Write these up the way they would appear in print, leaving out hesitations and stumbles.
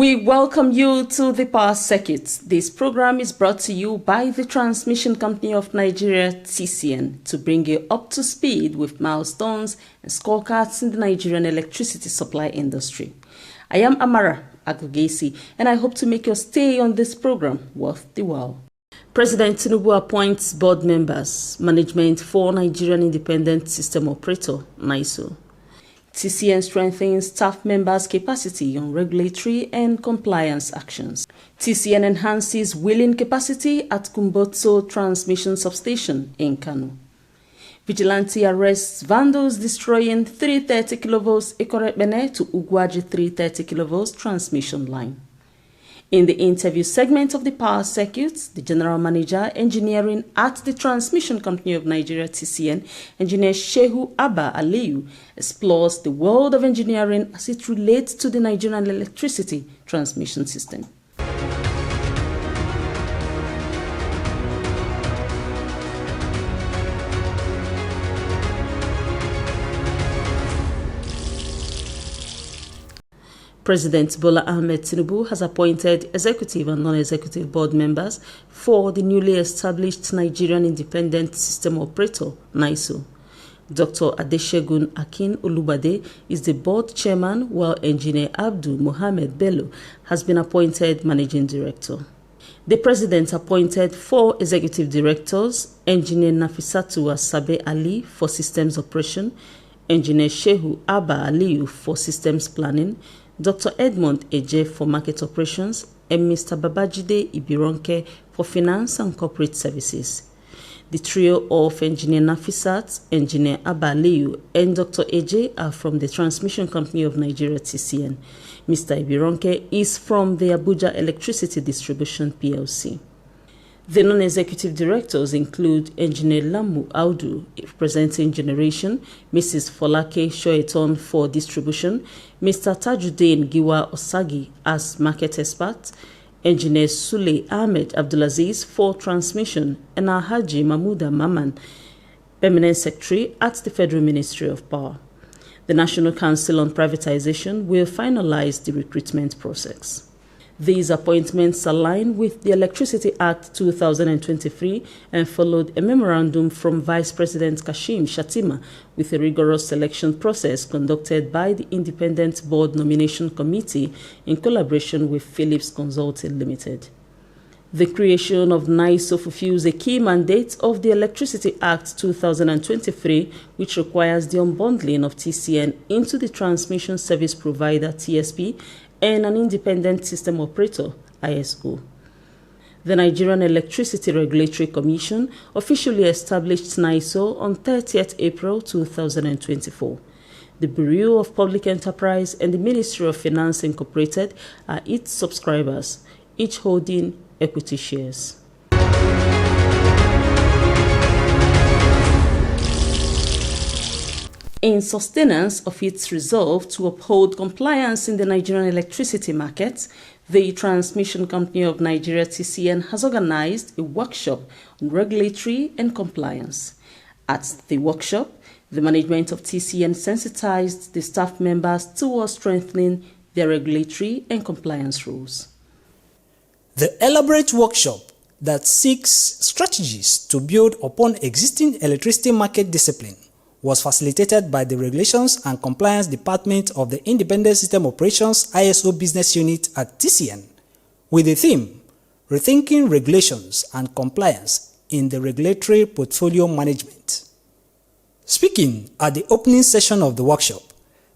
We welcome you to the Power Circuit. This program is brought to you by the Transmission Company of Nigeria, TCN, to bring you up to speed with milestones and scorecards in the Nigerian electricity supply industry. I am Amara Agugesi, and I hope to make your stay on this program worth the while. President Tinubu appoints board members, management for Nigerian Independent System Operator, NISO. TCN strengthens staff members' capacity on regulatory and compliance actions. TCN enhances wheeling capacity at Kumbotso Transmission Substation in Kano. Vigilante arrests vandals destroying 330 kV Ikorebene to Ugwaji 330 kV transmission line. In the interview segment of the Power Circuit, the General Manager Engineering at the Transmission Company of Nigeria TCN, Engineer Shehu Abba Aliyu, explores the world of engineering as it relates to the Nigerian electricity transmission system. President Bola Ahmed Tinubu has appointed executive and non-executive board members for the newly established Nigerian Independent System Operator, NISO. Dr. Adeshegun Akin Olubade is the board chairman, while Engineer Abdul Mohamed Bello has been appointed managing director. The president appointed 4 executive directors: Engineer Nafisatu Asabe Ali for systems operation, Engineer Shehu Abba Aliyu for systems planning, Dr. Edmond Eje for market operations, and Mr. Babajide Ibironke for finance and corporate services. The trio of Engineer Nafisat, Engineer Abba Aliyu, and Dr. Eje are from the Transmission Company of Nigeria TCN. Mr. Ibironke is from the Abuja Electricity Distribution PLC. The non-executive directors include Engineer Lamu Audu, representing generation, Mrs. Folake Shoeton for distribution, Mr. Tajuddin Giwa Osagi as market expert, Engineer Sule Ahmed Abdulaziz for transmission, and Alhaji Mahmuda Maman, permanent secretary at the Federal Ministry of Power. The National Council on Privatization will finalize the recruitment process. These appointments align with the Electricity Act 2023 and followed a memorandum from Vice President Kashim Shettima with a rigorous selection process conducted by the Independent Board Nomination Committee in collaboration with Philips Consulting Limited. The creation of NISO fulfills a key mandate of the Electricity Act 2023, which requires the unbundling of TCN into the Transmission Service Provider (TSP) and an Independent System Operator (ISO). The Nigerian Electricity Regulatory Commission officially established NISO on 30th April 2024. The Bureau of Public Enterprise and the Ministry of Finance Incorporated are its subscribers, each holding equity shares. In sustenance of its resolve to uphold compliance in the Nigerian electricity market, the Transmission Company of Nigeria TCN has organized a workshop on regulatory and compliance. At the workshop, the management of TCN sensitized the staff members towards strengthening their regulatory and compliance rules. The elaborate workshop that seeks strategies to build upon existing electricity market discipline was facilitated by the Regulations and Compliance Department of the Independent System Operations ISO Business Unit at TCN, with the theme, Rethinking Regulations and Compliance in the Regulatory Portfolio Management. Speaking at the opening session of the workshop,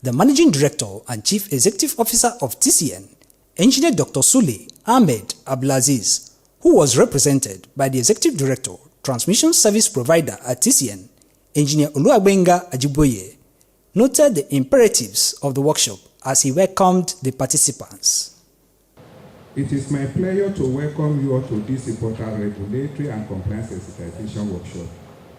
the Managing Director and Chief Executive Officer of TCN, Engineer Dr. Sule Ahmed Abdulaziz, who was represented by the Executive Director, Transmission Service Provider at TCN, Engineer Oluwabenga Ajiboye, noted the imperatives of the workshop as he welcomed the participants. It is my pleasure to welcome you all to this important regulatory and compliance sensitization workshop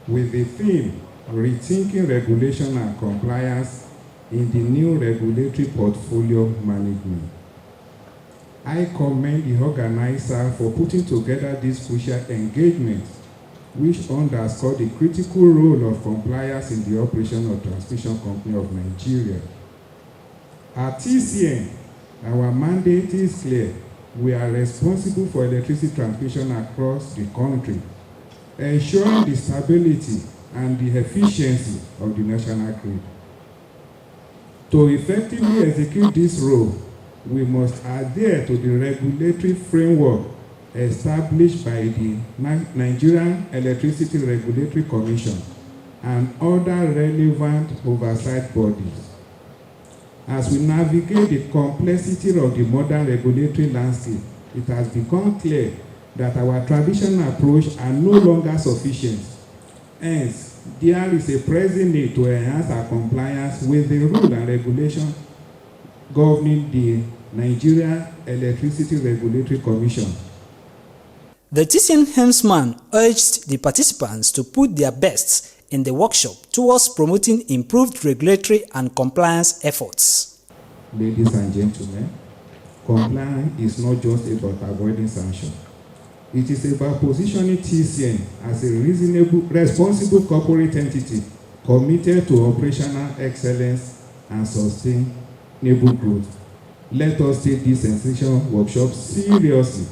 with the theme, Rethinking Regulation and Compliance in the New Regulatory Portfolio Management. I commend the organizer for putting together this crucial engagement, which underscore the critical role of compliance in the operation of Transmission Company of Nigeria. At TCN, Our mandate is clear. We are responsible for electricity transmission across the country, ensuring the stability and the efficiency of the national grid. To effectively execute this role, we must adhere to the regulatory framework established by the Nigerian Electricity Regulatory Commission and other relevant oversight bodies. As we navigate the complexity of the modern regulatory landscape, it has become clear that our traditional approach are no longer sufficient. Hence, there is a pressing need to enhance our compliance with the rule and regulation governing the Nigerian Electricity Regulatory Commission. The TCN helmsman urged the participants to put their best in the workshop towards promoting improved regulatory and compliance efforts. Ladies and gentlemen, compliance is not just about avoiding sanctions. It is about positioning TCN as a reasonable, responsible corporate entity committed to operational excellence and sustainable growth. Let us take this essential workshop seriously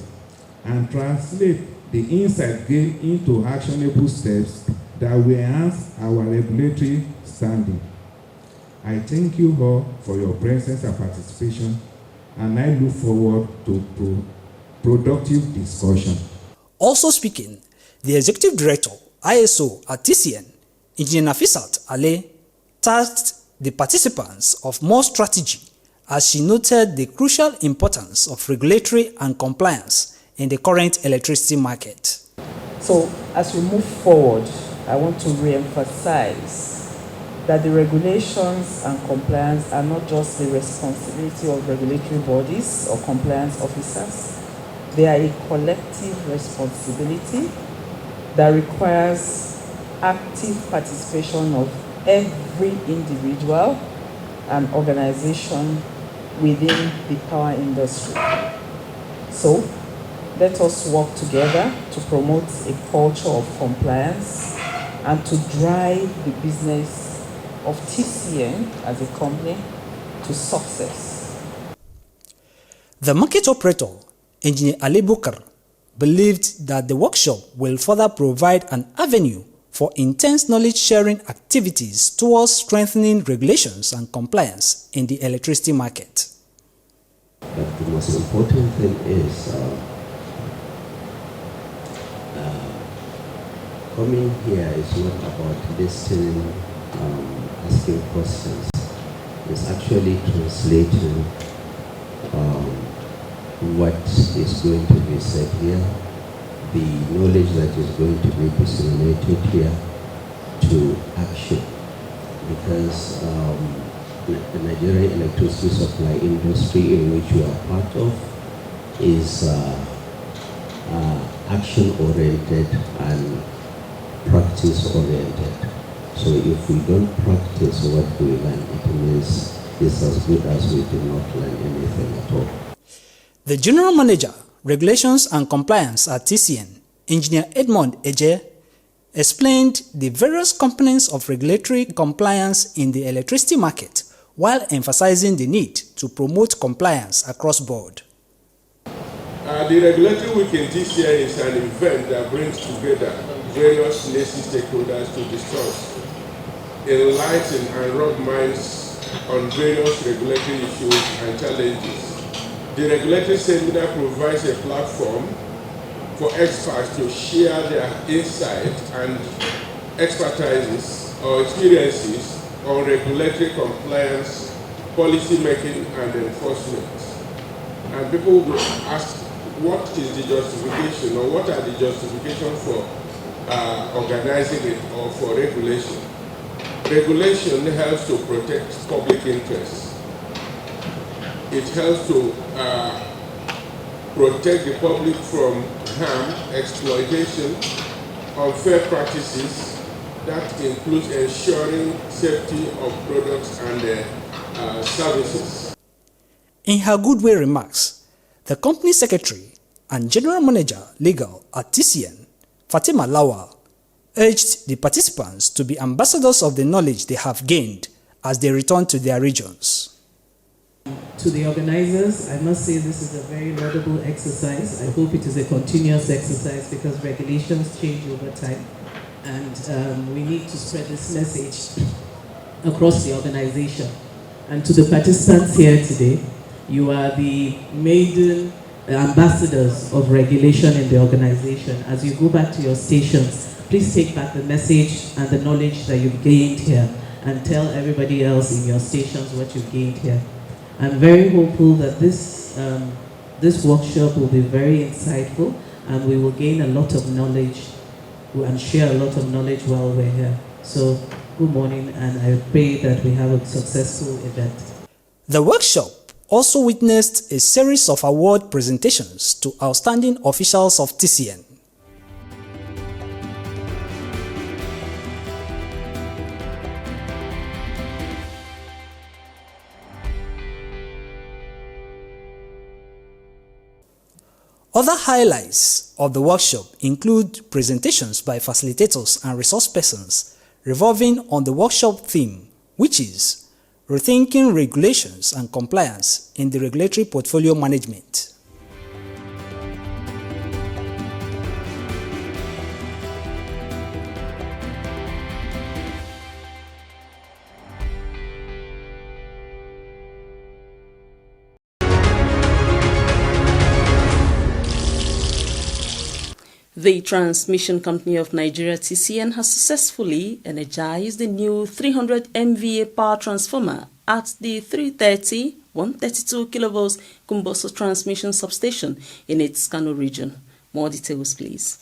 and translate the insight gained into actionable steps that will enhance our regulatory standing. I thank you all for your presence and participation, and I look forward to productive discussion. Also speaking, the Executive Director, ISO at TCN, Engineer Nafisat Ale, tasked the participants of more strategy as she noted the crucial importance of regulatory and compliance in the current electricity market. So, as we move forward, I want to re-emphasize that the regulations and compliance are not just the responsibility of regulatory bodies or compliance officers. They are a collective responsibility that requires active participation of every individual and organization within the power industry. So, let us work together to promote a culture of compliance and to drive the business of TCN as a company to success. The market operator, Engineer Ali Bukar, believed that the workshop will further provide an avenue for intense knowledge-sharing activities towards strengthening regulations and compliance in the electricity market. But the most important thing is coming here is not about listening, asking questions. It's actually translating what is going to be said here, the knowledge that is going to be disseminated here to action. Because the Nigerian electricity supply industry in which we are part of is action-oriented and practice-oriented. So if we don't practice what we learn, it means it's as good as we did not learn anything at all. The General Manager, Regulations and Compliance at TCN, Engineer Edmond Eje, explained the various components of regulatory compliance in the electricity market while emphasizing the need to promote compliance across board. The Regulatory Week in TCN is an event that brings together various national stakeholders to discuss, enlighten and rub minds on various regulatory issues and challenges. The regulatory seminar provides a platform for experts to share their insight and expertises or experiences on regulatory compliance, policy making and enforcement. And people will ask, what is the justification or what are the justifications for organizing it or for regulation? Regulation helps to protect public interests. It helps to protect the public from harm, exploitation, unfair practices. That includes ensuring safety of products and services. In her goodwill remarks, the company secretary and general manager legal at TCN, Fatima Lawal, urged the participants to be ambassadors of the knowledge they have gained as they return to their regions. To the organizers, I must say this is a very laudable exercise. I hope it is a continuous exercise because regulations change over time, and we need to spread this message across the organization. And to the participants here today, you are the maiden ambassadors of regulation in the organization. As you go back to your stations, please take back the message and the knowledge that you've gained here and tell everybody else in your stations what you've gained here. I'm very hopeful that this workshop will be very insightful and we will gain a lot of knowledge and share a lot of knowledge while we're here. So good morning, and I pray that we have a successful event. The workshop also witnessed a series of award presentations to outstanding officials of TCN. Other highlights of the workshop include presentations by facilitators and resource persons revolving on the workshop theme, which is Rethinking Regulations and Compliance in the Regulatory Portfolio Management. The Transmission Company of Nigeria (TCN) has successfully energized the new 300 MVA power transformer at the 330 132 kV Kumboso transmission substation in its Kano region. More details, please.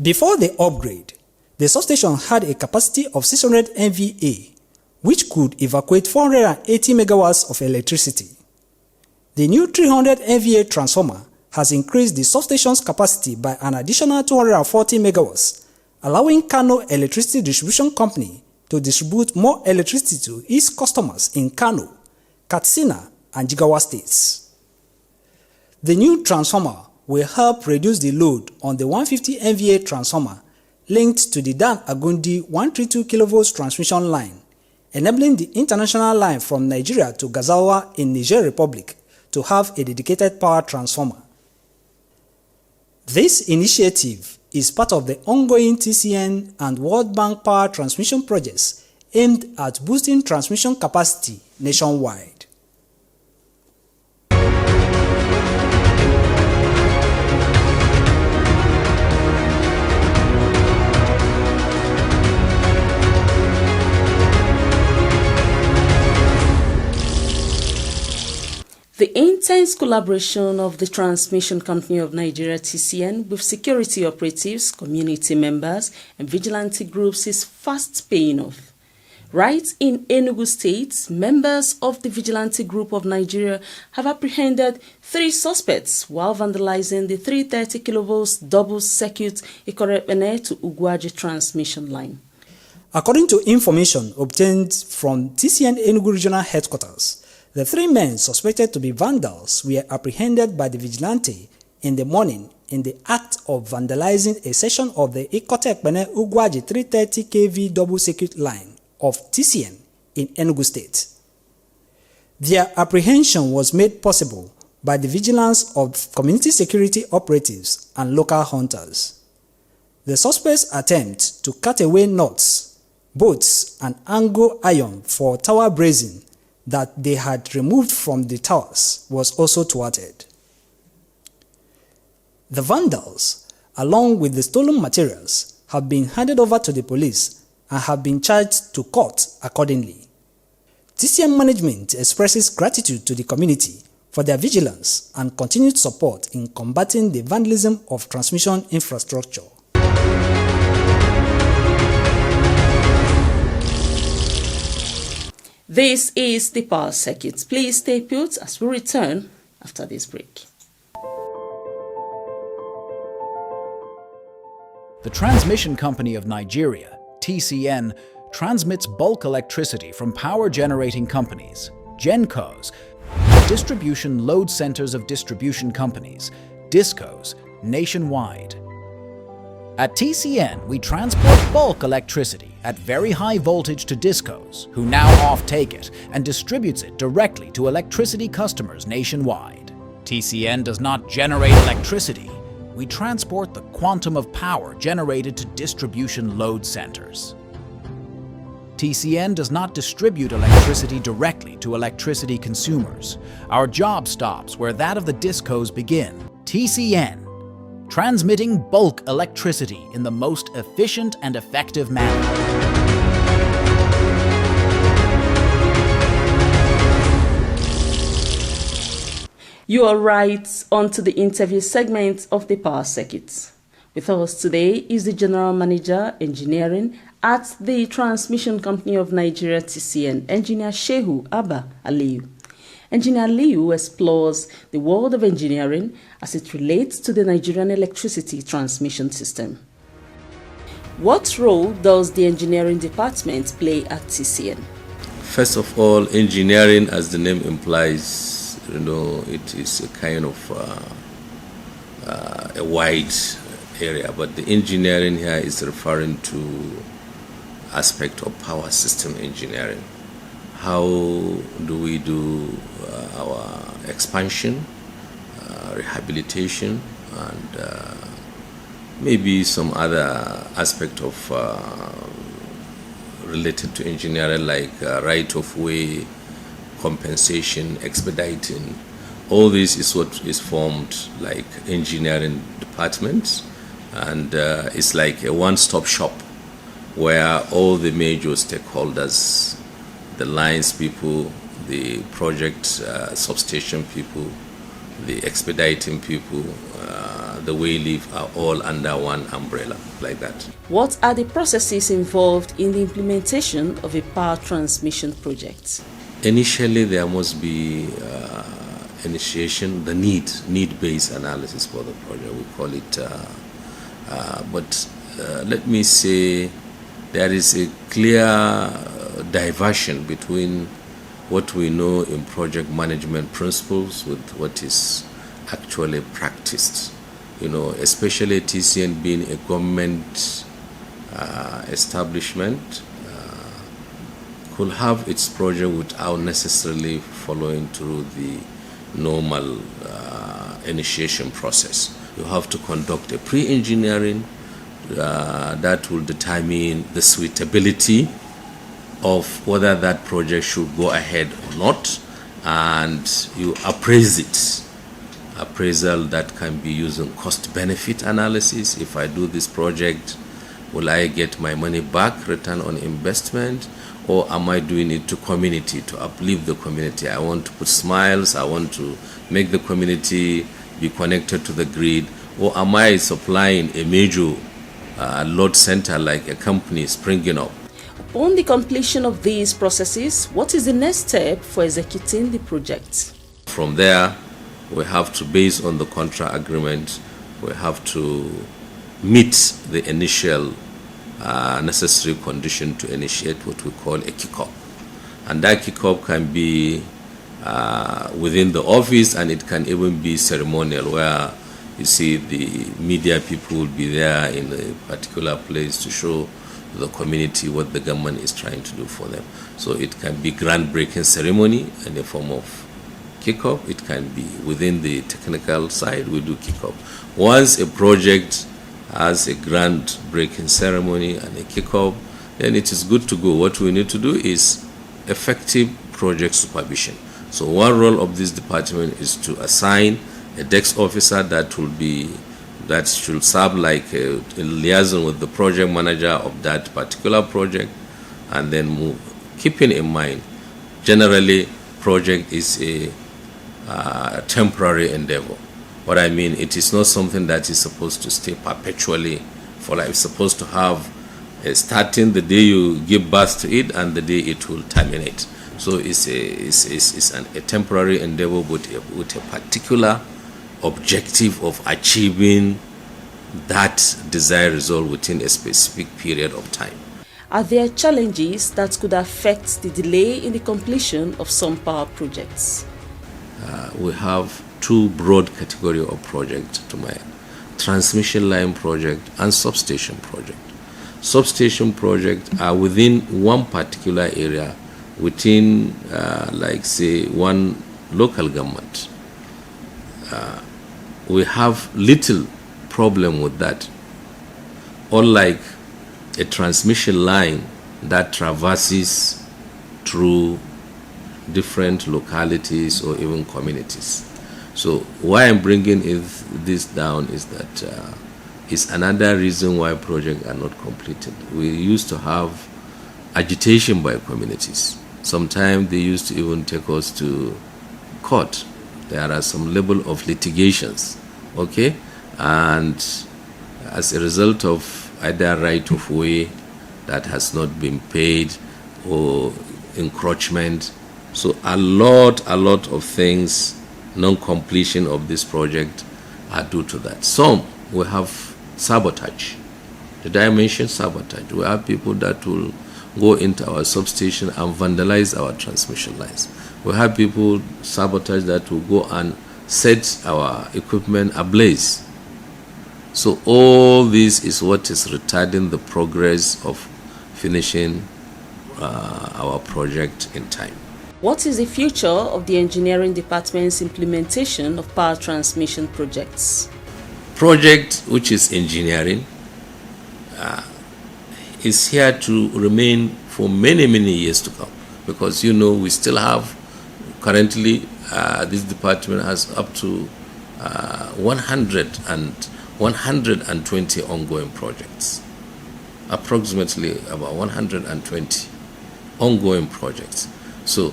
Before the upgrade, the substation had a capacity of 600 MVA, which could evacuate 480 megawatts of electricity. The new 300 MVA transformer has increased the substation's capacity by an additional 240 megawatts, allowing Kano Electricity Distribution Company to distribute more electricity to its customers in Kano, Katsina, and Jigawa states. The new transformer will help reduce the load on the 150 MVA transformer linked to the Dan Agundi 132 kV transmission line, enabling the international line from Nigeria to Gazawa in Niger Republic to have a dedicated power transformer. This initiative is part of the ongoing TCN and World Bank power transmission projects aimed at boosting transmission capacity nationwide. The intense collaboration of the Transmission Company of Nigeria (TCN) with security operatives, community members, and vigilante groups is fast paying off. Right in Enugu State, members of the Vigilante Group of Nigeria have apprehended 3 suspects while vandalizing the 330 kV double-circuit Ikorepene to Ugwaji transmission line. According to information obtained from TCN Enugu Regional Headquarters, the 3 men suspected to be vandals were apprehended by the vigilante in the morning in the act of vandalizing a section of the Ikotekpene Ugwaji 330 kV double-circuit line of TCN in Enugu State. Their apprehension was made possible by the vigilance of community security operatives and local hunters. The suspects' attempt to cut away nuts, bolts, and angle iron for tower bracing that they had removed from the towers was also thwarted. The vandals, along with the stolen materials, have been handed over to the police and have been charged to court accordingly. TCN management expresses gratitude to the community for their vigilance and continued support in combating the vandalism of transmission infrastructure. This is the Power Circuit. Please stay put as we return after this break. The Transmission Company of Nigeria, TCN, transmits bulk electricity from power generating companies, GenCos, distribution load centers of distribution companies, DISCOs, nationwide. At TCN, we transport bulk electricity at very high voltage to discos, who now off-take it and distributes it directly to electricity customers nationwide. TCN does not generate electricity. We transport the quantum of power generated to distribution load centers. TCN does not distribute electricity directly to electricity consumers. Our job stops where that of the discos begin. TCN, transmitting bulk electricity in the most efficient and effective manner. You are right on to the interview segment of the Power Circuit. With us today is the General Manager, Engineering at the Transmission Company of Nigeria, TCN, Engineer Shehu Abba Aliyu. Engineer Aliyu explores the world of engineering as it relates to the Nigerian electricity transmission system. What role does the engineering department play at TCN? First of all, engineering, as the name implies, it is a kind of a wide area, but the engineering here is referring to aspect of power system engineering. How do we do our expansion, rehabilitation, and maybe some other aspect of related to engineering, like right-of-way, compensation, expediting. All this is what is formed like engineering departments, and it's like a one-stop shop where all the major stakeholders, the lines people, the project substation people, the expediting people, the wayleave are all under one umbrella, like that. What are the processes involved in the implementation of a power transmission project? Initially, there must be initiation, the need-based analysis for the project. We call it, but let me say there is a clear diversion between what we know in project management principles with what is actually practiced. Especially TCN being a government establishment, could have its project without necessarily following through the normal initiation process. You have to conduct a pre-engineering that will determine the suitability of whether that project should go ahead or not, and you appraise it. Appraisal that can be using cost-benefit analysis. If I do this project, will I get my money back, return on investment, or am I doing it to community, to uplift the community? I want to put smiles, I want to make the community be connected to the grid, or am I supplying a major load center like a company springing up? Upon the completion of these processes, what is the next step for executing the project? From there, we have to, based on the contract agreement, we have to meet the initial necessary condition to initiate what we call a kick-off. And that kick-off can be within the office, and it can even be ceremonial, where you see the media people will be there in a particular place to show the community what the government is trying to do for them. So it can be groundbreaking ceremony in the form of kickoff. It can be within the technical side, we do kickoff. Once a project has a groundbreaking ceremony and a kickoff, then it is good to go. What we need to do is effective project supervision. So one role of this department is to assign a desk officer that should serve like a liaison with the project manager of that particular project, and then move. Keeping in mind, generally, project is a temporary endeavor. What I mean, it is not something that is supposed to stay perpetually for life. It's supposed to have a starting the day you give birth to it and the day it will terminate. So it's a temporary endeavor with a particular objective of achieving that desired result within a specific period of time. Are there challenges that could affect the delay in the completion of some power projects? We have two broad categories of projects transmission line project, and substation project. Substation projects are within one particular area, within, like say, one local government. We have little problem with that. Unlike a transmission line that traverses through different localities or even communities. So why I'm bringing this down is that it's another reason why projects are not completed. We used to have agitation by communities. Sometimes they used to even take us to court. There are some level of litigations, okay? And as a result of either right of way that has not been paid or encroachment, so a lot of things, non-completion of this project are due to that. Some will have sabotage. Did I mention sabotage? We have people that will go into our substation and vandalize our transmission lines. We have people sabotage that will go and set our equipment ablaze. So all this is what is retarding the progress of finishing our project in time. What is the future of the engineering department's implementation of power transmission projects? Project which is engineering is here to remain for many years to come, because we still have currently this department has up to 120 ongoing projects, approximately about 120 ongoing projects. So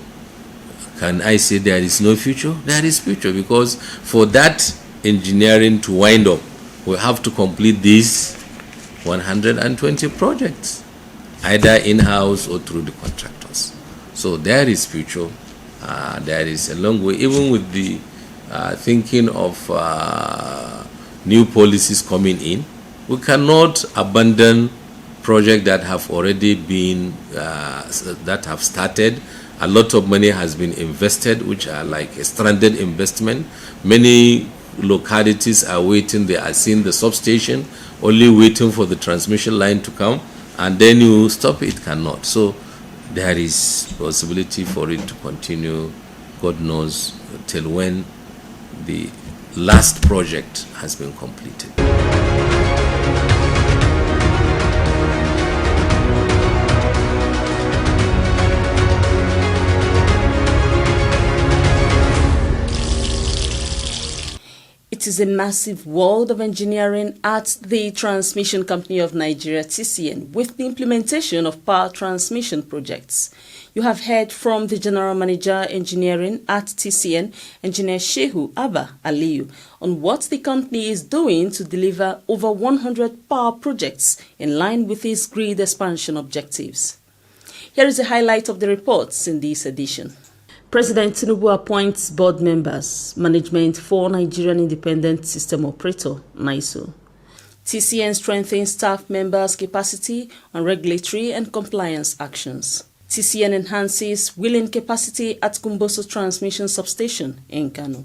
can I say there is no future? There is future, because for that engineering to wind up, we have to complete these 120 projects, either in-house or through the contractors. So there is future. There is a long way, even with the thinking of new policies coming in. We cannot abandon projects that have already been, that have started. A lot of money has been invested, which are like a stranded investment. Many localities are waiting. They are seeing the substation, only waiting for the transmission line to come, and then you stop it. Cannot. So there is possibility for it to continue, God knows, till when the last project has been completed. It is a massive world of engineering at the Transmission Company of Nigeria, TCN, with the implementation of power transmission projects. You have heard from the General Manager Engineering at TCN, Engineer Shehu Abba Aliyu, on what the company is doing to deliver over 100 power projects in line with its grid expansion objectives. Here is a highlight of the reports in this edition. President Tinubu appoints board members, management for Nigerian Independent System Operator, NISO. TCN strengthens staff members' capacity on regulatory and compliance actions. TCN enhances wheeling capacity at Kumboso Transmission Substation in Kano.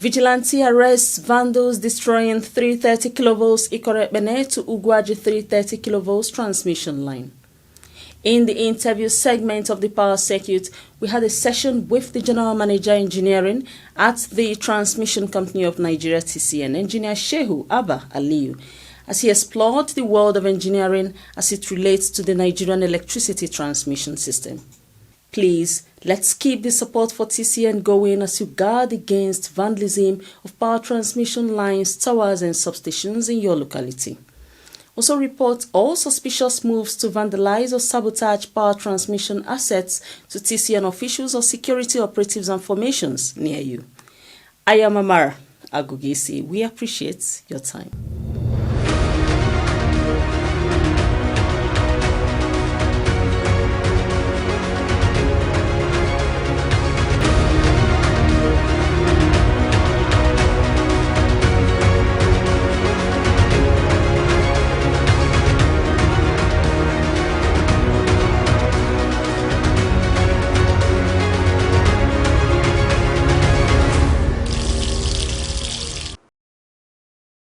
Vigilante arrests vandals destroying 330 kV Ikore-Bene to Ugwaji 330 kV transmission line. In the interview segment of the Power Circuit, we had a session with the General Manager Engineering at the Transmission Company of Nigeria, TCN, Engineer Shehu Abba Aliyu, as he explored the world of engineering as it relates to the Nigerian electricity transmission system. Please, let's keep the support for TCN going as you guard against vandalism of power transmission lines, towers and substations in your locality. Also report all suspicious moves to vandalize or sabotage power transmission assets to TCN officials or security operatives and formations near you. I am Amara Agugisi. We appreciate your time.